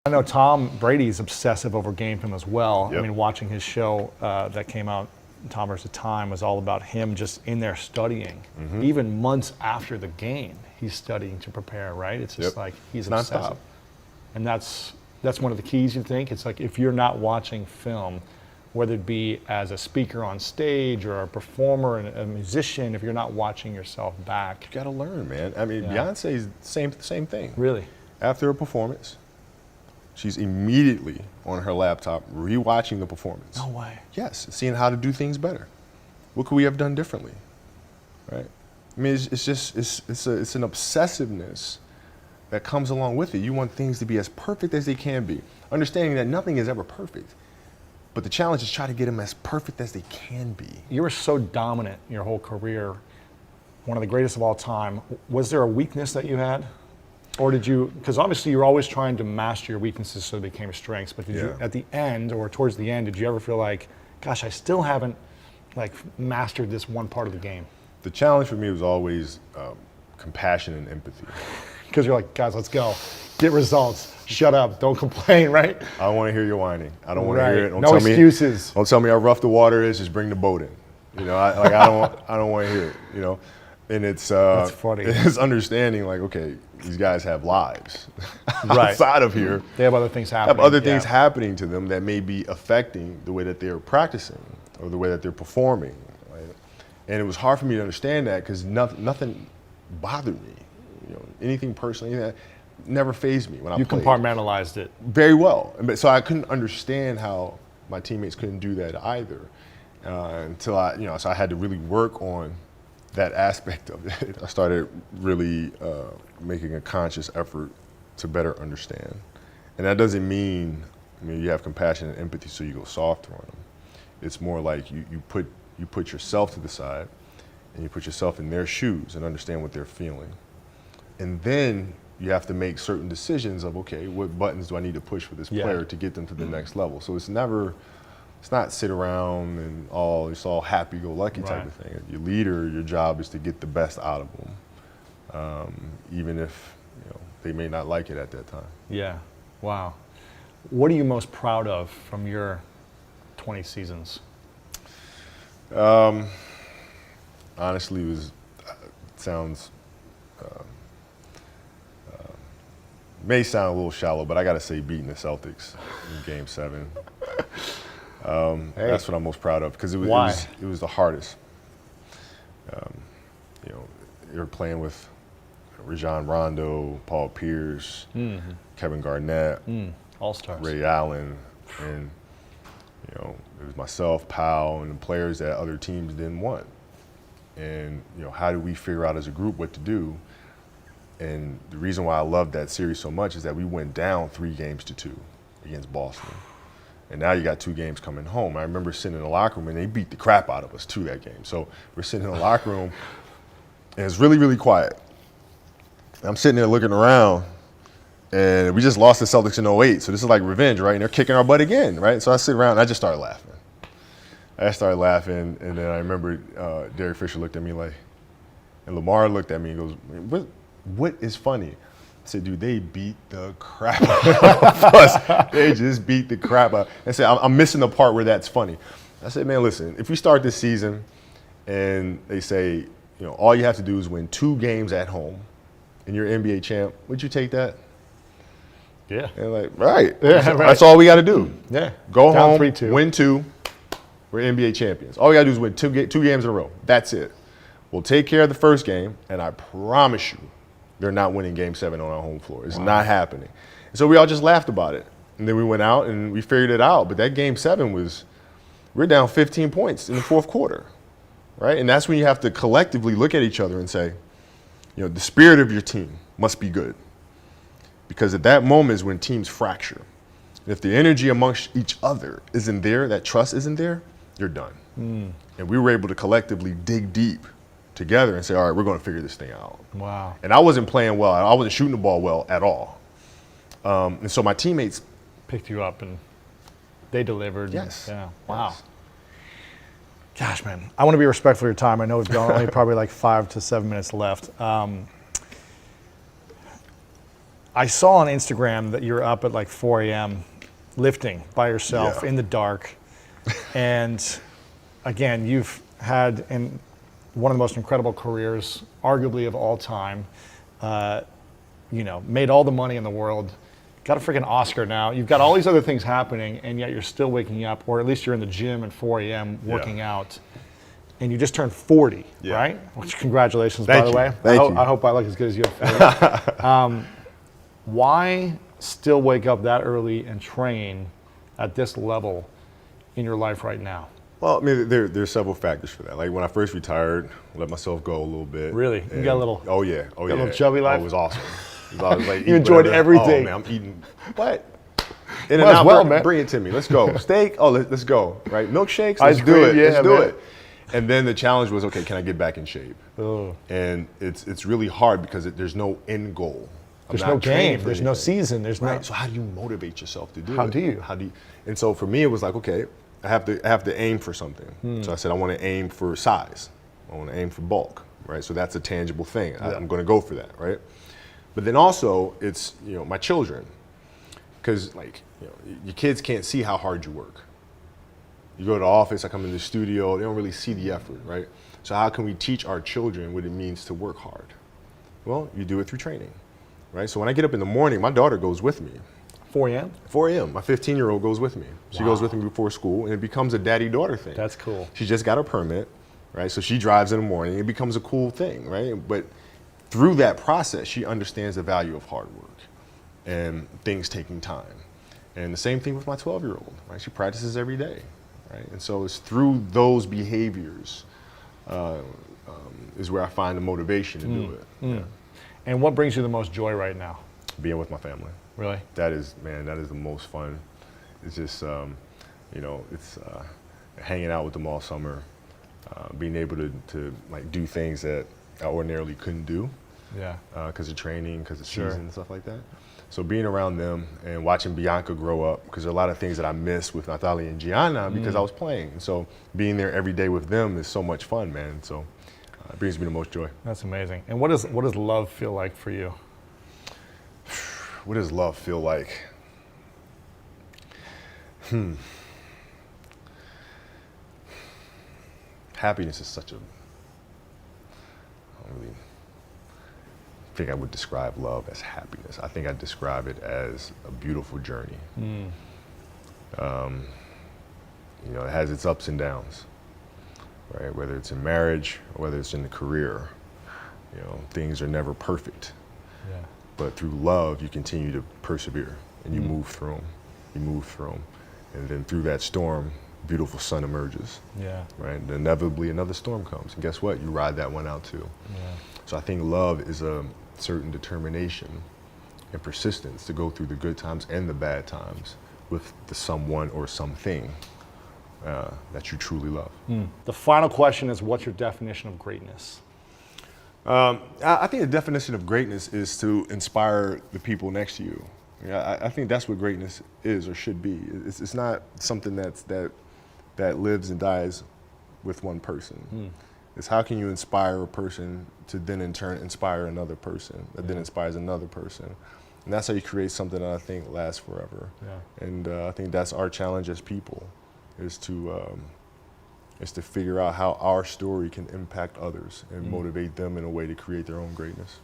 I know Tom Brady's obsessive over game film as well. Yep. I mean, watching his show that came out, Tom vs. Time, was all about him just in there studying. Even months after the game, he's studying to prepare, right? It's just like he's It's obsessive. nonstop. And that's one of the keys, you think? It's like if you're not watching film, whether it be as a speaker on stage or a performer and a musician, if you're not watching yourself back. You got to learn, man. I mean, Beyonce's the same thing. Really? After a performance, she's immediately on her laptop rewatching the performance. No way. Yes, seeing how to do things better. What could we have done differently, right? I mean, it's an obsessiveness that comes along with it. You want things to be as perfect as they can be, understanding that nothing is ever perfect. But the challenge is try to get them as perfect as they can be. You were so dominant your whole career, one of the greatest of all time. Was there a weakness that you had? Or did you, because obviously you're always trying to master your weaknesses so they became strengths, but did you, at the end or towards the end, did you ever feel like, gosh, I still haven't like mastered this one part of the game? The challenge for me was always compassion and empathy. Because you're like, guys, let's go. Get results. Shut up. Don't complain, right? I don't want to hear your whining. I don't want to hear it. Don't No excuses. Don't tell me how rough the water is. Just bring the boat in. You know, I don't want to hear it. You know, and it's That's funny. It's understanding like, okay, these guys have lives Right. outside of here. They have other things happening. Have other things happening to them that may be affecting the way that they're practicing or the way that they're performing. Right? And it was hard for me to understand that because nothing bothered me. You know, anything personal, anything that never fazed me when I played. You compartmentalized it. Very well. So I couldn't understand how my teammates couldn't do that either until so I had to really work on that aspect of it. I started really making a conscious effort to better understand. And that doesn't mean, you have compassion and empathy so you go softer on them. It's more like you put yourself to the side and you put yourself in their shoes and understand what they're feeling. And then you have to make certain decisions of, okay, what buttons do I need to push for this player to get them to the next level? So it's not sit around and it's all happy-go-lucky type of thing. Your leader, your job is to get the best out of them, even if they may not like it at that time. Yeah. Wow. What are you most proud of from your 20 seasons? Honestly, it sounds. May sound a little shallow, but I got to say beating the Celtics in Game 7. That's what I'm most proud of because it was the hardest. You're playing with Rajon Rondo, Paul Pierce, Kevin Garnett, All-Stars, Ray Allen, and it was myself, Powell, and the players that other teams didn't want. And how do we figure out as a group what to do? And the reason why I loved that series so much is that we went down 3-2 against Boston. And now you got 2 games coming home. I remember sitting in the locker room and they beat the crap out of us too that game. So we're sitting in the locker room and it's really, really quiet. I'm sitting there looking around and we just lost the Celtics in 08. So this is like revenge, right? And they're kicking our butt again, right? So I sit around and I just started laughing. And then I remember Derek Fisher looked at me and Lamar looked at me and goes, what is funny? I said, dude, they beat the crap out of us. They just beat the crap out. I said, I'm missing the part where that's funny. I said, man, listen, if we start this season and they say, all you have to do is win 2 games at home and you're NBA champ, would you take that? Yeah. And like, right. Yeah, right. That's all we got to do. Yeah. Go Down home, 3-2. win 2. We're NBA champions. All we got to do is win 2 games in a row. That's it. We'll take care of the first game, and I promise you, they're not winning Game 7 on our home floor. It's not happening. And so we all just laughed about it. And then we went out and we figured it out. But that Game 7 we're down 15 points in the fourth quarter, right? And that's when you have to collectively look at each other and say, the spirit of your team must be good. Because at that moment is when teams fracture. If the energy amongst each other isn't there, that trust isn't there, you're done. And we were able to collectively dig deep together and say, all right, we're going to figure this thing out. Wow. And I wasn't playing well. I wasn't shooting the ball well at all. And so my teammates picked you up and they delivered. Yes. Yeah. Wow. Yes. Gosh, man, I want to be respectful of your time. I know we've got only probably like 5 to 7 minutes left. I I saw on Instagram that you're up at like 4 a.m. lifting by yourself Yeah. in the dark. And again, you've had one of the most incredible careers, arguably of all time. You know, made all the money in the world, got a freaking Oscar now. You've got all these other things happening, and yet you're still waking up, or at least you're in the gym at 4 a.m. working out. And you just turned 40, Yeah. right? Which, congratulations, Thank by the you. way. Thank you. I hope I look as good as you at 40. Why still wake up that early and train at this level in your life right now? Well, I mean, there's several factors for that. Like when I first retired, I let myself go a little bit. Really? You got a little? Oh yeah. Oh yeah. a little chubby life? Oh, it was awesome. I was like, You eat enjoyed whatever. everything. Oh man, I'm eating what? In and Might as out, well, man. bring it to me. Let's go. Steak. Oh, let's go. Right? Milkshakes. Ice Let's do cream, it. yeah, Let's do man. it. And then the challenge was, okay, can I get back in shape? Oh. And it's really hard because there's no end goal. There's I'm no not training game. for There's no anything. season. There's Right. no. So how do you motivate yourself to do it? How do you? And so for me, it was like, okay, I have to aim for something. So I said, I want to aim for size. I want to aim for bulk. Right. So that's a tangible thing. I'm going to go for that. Right. But then also it's, my children, because your kids can't see how hard you work. You go to the office, I come in the studio, they don't really see the effort, right? So how can we teach our children what it means to work hard? Well, you do it through training, right? So when I get up in the morning, my daughter goes with me. 4 a.m.? 4 a.m., my 15-year-old goes with me. She goes with me before school, and it becomes a daddy-daughter thing. That's cool. She just got her permit, right? So she drives in the morning. It becomes a cool thing, right? But through that process, she understands the value of hard work and things taking time. And the same thing with my 12-year-old, right? She practices every day, right? And so it's through those behaviors is where I find the motivation to do it. Yeah. And what brings you the most joy right now? Being with my family. Really? That is the most fun. It's just, it's hanging out with them all summer, being able to like do things that I ordinarily couldn't do. Yeah. Because of training, because of Sure. season and stuff like that. So being around them and watching Bianca grow up, because there are a lot of things that I missed with Natalia and Gianna because I was playing. And so being there every day with them is so much fun, man. So it brings me the most joy. That's amazing. And what does love feel like for you? What does love feel like? Happiness is such a, I don't really think I would describe love as happiness. I think I describe it as a beautiful journey. It has its ups and downs, right? Whether it's in marriage or whether it's in the career, things are never perfect. Yeah. But through love, you continue to persevere and you move through them. You move through them. And then through that storm, beautiful sun emerges, Yeah. right? And inevitably another storm comes. And guess what? You ride that one out too. Yeah. So I think love is a certain determination and persistence to go through the good times and the bad times with the someone or something that you truly love. The final question is, what's your definition of greatness? I think the definition of greatness is to inspire the people next to you. I think that's what greatness is or should be. It's not something that lives and dies with one person. It's how can you inspire a person to then in turn inspire another person that then inspires another person. And that's how you create something that I think lasts forever. Yeah. And I think that's our challenge as people, is to figure out how our story can impact others and motivate them in a way to create their own greatness.